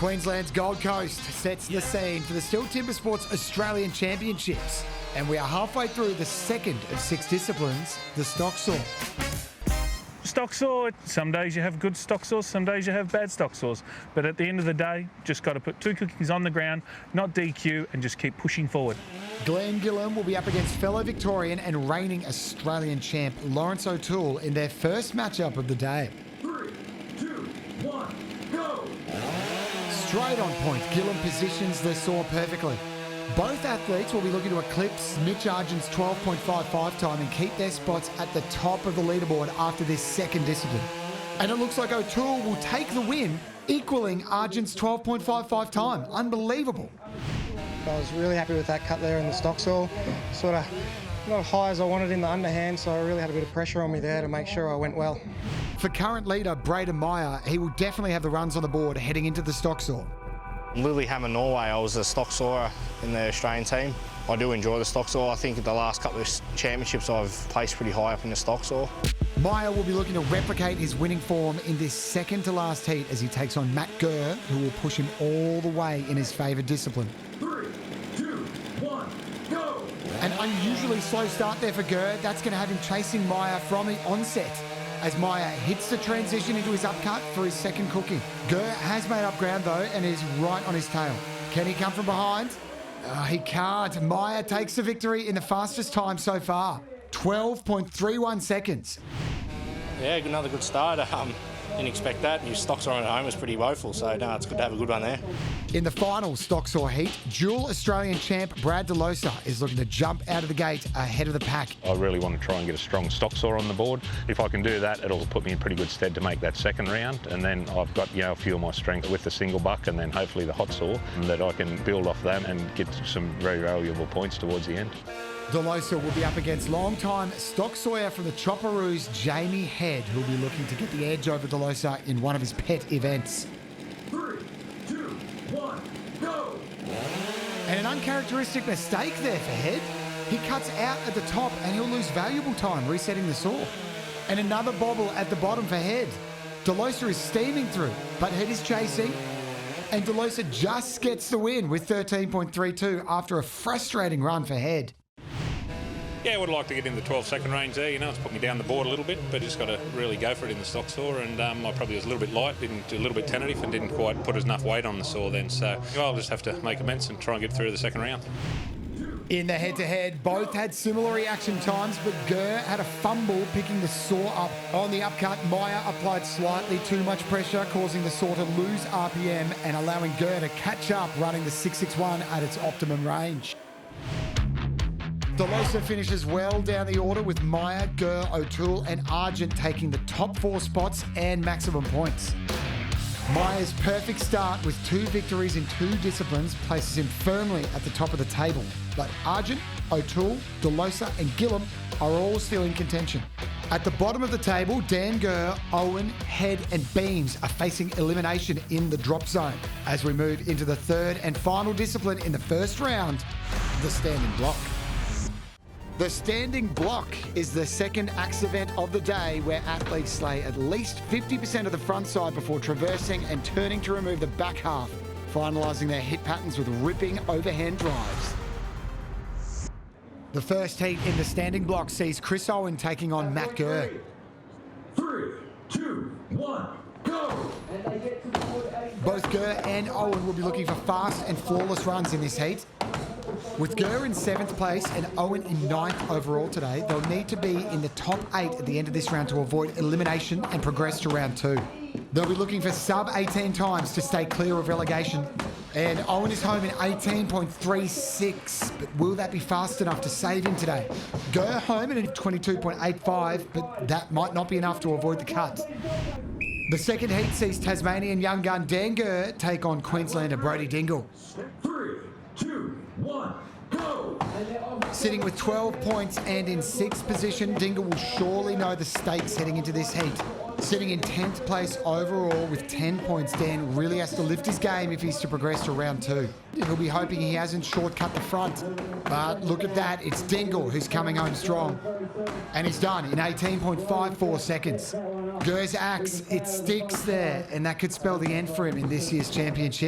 Queensland's Gold Coast sets the scene for the STIHL TIMBERSPORTS Australian Championships, and we are halfway through the second of 6 disciplines, the Stocksaw. Stocksaw, some days you have good stocksaws, some days you have bad stocksaws. But at the end of the day, just got to put 2 cookies on the ground, not DQ, and just keep pushing forward. Glenn Gillam will be up against fellow Victorian and reigning Australian champ Lawrence O'Toole in their first matchup of the day. 3, 2, 1, go! Straight on point, Gillam positions the saw perfectly. Both athletes will be looking to eclipse Mitch Argent's 12.55 time and keep their spots at the top of the leaderboard after this second discipline. And it looks like O'Toole will take the win, equaling Argent's 12.55 time. Unbelievable. I was really happy with that cut there in the Stocksaw. Sort of not as high as I wanted in the underhand, so I really had a bit of pressure on me there to make sure I went well. For current leader Braden Meyer, he will definitely have the runs on the board heading into the Stocksaw. Lillehammer, Norway, I was a stocksawer in the Australian team. I do enjoy the stocksaw. I think at the last couple of championships I've placed pretty high up in the stocksaw. Meyer will be looking to replicate his winning form in this second to last heat as he takes on Matt Gurr, who will push him all the way in his favoured discipline. 3, 2, 1, go! An unusually slow start there for Gurr. That's going to have him chasing Meyer from the onset as Meyer hits the transition into his upcut for his second cookie. Gurr has made up ground though and is right on his tail. Can he come from behind? He can't. Meyer takes the victory in the fastest time so far, 12.31 seconds. Yeah, another good start. Didn't expect that. Your stocksaw at home was pretty woeful, so no, it's good to have a good one there. In the final Stocksaw heat, dual Australian champ Brad DeLosa is looking to jump out of the gate ahead of the pack. I really want to try and get a strong stocksaw on the board. If I can do that, it'll put me in pretty good stead to make that second round, and then I've got a few of my strength with the single buck and then hopefully the hot saw, and that I can build off that and get some very valuable points towards the end. DeLosa will be up against long-time stock sawyer from the Chopperoos, Jamie Head, who will be looking to get the edge over DeLosa in one of his pet events. 3, 2, 1, go! And an uncharacteristic mistake there for Head. He cuts out at the top and he'll lose valuable time resetting the saw. And another bobble at the bottom for Head. DeLosa is steaming through, but Head is chasing. And DeLosa just gets the win with 13.32 after a frustrating run for Head. Yeah, I would like to get in the 12-second range there. It's put me down the board a little bit, but just got to really go for it in the stock saw. And I probably was a little bit light, a little bit tentative, and didn't quite put enough weight on the saw then. So I'll just have to make amends and try and get through the second round. In the head-to-head, both had similar reaction times, but Gurr had a fumble picking the saw up. On the upcut, Meyer applied slightly too much pressure, causing the saw to lose RPM and allowing Gurr to catch up, running the 661 at its optimum range. DeLosa finishes well down the order with Meyer, Gurr, O'Toole and Argent taking the top 4 spots and maximum points. Meyer's perfect start with 2 victories in 2 disciplines places him firmly at the top of the table. But Argent, O'Toole, DeLosa and Gillam are all still in contention. At the bottom of the table, Dan Gurr, Owen, Head and Beams are facing elimination in the drop zone as we move into the third and final discipline in the first round, the standing block. The standing block is the second axe event of the day where athletes slay at least 50% of the front side before traversing and turning to remove the back half, finalising their hit patterns with ripping overhand drives. The first heat in the standing block sees Chris Owen taking on Matt Gurr. 3, 2, 1, go! Both Gurr and Owen will be looking for fast and flawless runs in this heat. With Gurr in 7th place and Owen in 9th overall today, they'll need to be in the top 8 at the end of this round to avoid elimination and progress to round 2. They'll be looking for sub-18 times to stay clear of relegation. And Owen is home in 18.36, but will that be fast enough to save him today? Gurr home in 22.85, but that might not be enough to avoid the cut. The second heat sees Tasmanian young gun Dan Gurr take on Queenslander Brody Dingle. 3, 2, 1, go! Sitting with 12 points and in 6th position, Dingle will surely know the stakes heading into this heat. Sitting in 10th place overall with 10 points, Dan really has to lift his game if he's to progress to round 2. He'll be hoping he hasn't shortcut the front. But look at that, it's Dingle who's coming home strong. And he's done in 18.54 seconds. Gurr's axe, it sticks there, and that could spell the end for him in this year's championship.